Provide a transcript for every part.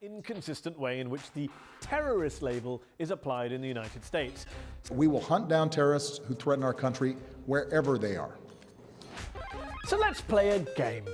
inconsistent way in which the terrorist label is applied in the United States. We will hunt down terrorists who threaten our country wherever they are. So let's play a game.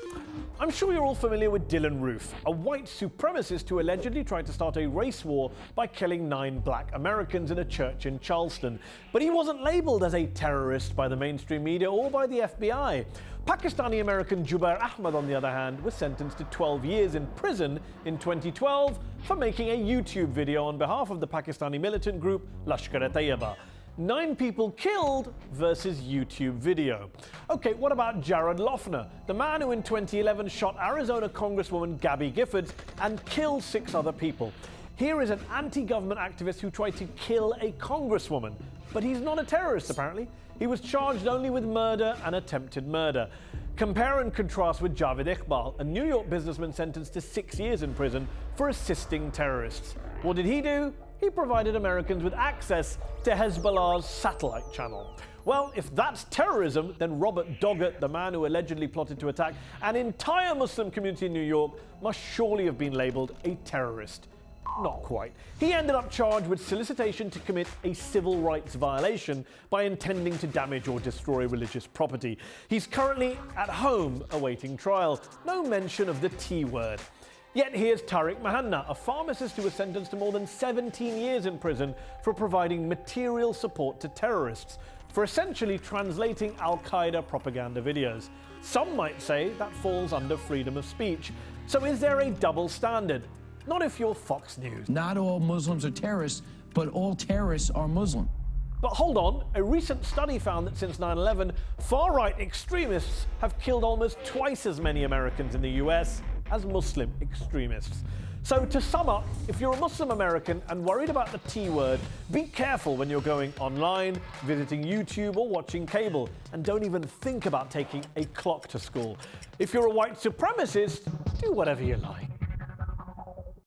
I'm sure you're all familiar with Dylan Roof, a white supremacist who allegedly tried to start a race war by killing 9 black Americans in a church in Charleston. But he wasn't labeled as a terrorist by the mainstream media or by the FBI. Pakistani-American Jubair Ahmed, on the other hand, was sentenced to 12 years in prison in 2012 for making a YouTube video on behalf of the Pakistani militant group Lashkar-e-Taiba. 9 people killed versus YouTube video. Okay, what about Jared Loughner, the man who in 2011 shot Arizona Congresswoman Gabby Giffords and killed 6 other people? Here is an anti-government activist who tried to kill a congresswoman, but he's not a terrorist apparently. He was charged only with murder and attempted murder. Compare and contrast with Javed Iqbal, a New York businessman sentenced to 6 years in prison for assisting terrorists. What did he do? He provided Americans with access to Hezbollah's satellite channel. Well, if that's terrorism, then Robert Doggett, the man who allegedly plotted to attack an entire Muslim community in New York, must surely have been labeled a terrorist. Not quite. He ended up charged with solicitation to commit a civil rights violation by intending to damage or destroy religious property. He's currently at home awaiting trial. No mention of the T word. Yet here's Tariq Mahanna, a pharmacist who was sentenced to more than 17 years in prison for providing material support to terrorists, for essentially translating Al-Qaeda propaganda videos. Some might say that falls under freedom of speech. So is there a double standard? Not if you're Fox News. Not all Muslims are terrorists, but all terrorists are Muslim. But hold on, a recent study found that since 9/11, far-right extremists have killed almost twice as many Americans in the US as Muslim extremists. So to sum up, if you're a Muslim American and worried about the T word, be careful when you're going online, visiting YouTube or watching cable, and don't even think about taking a clock to school. If you're a white supremacist, do whatever you like.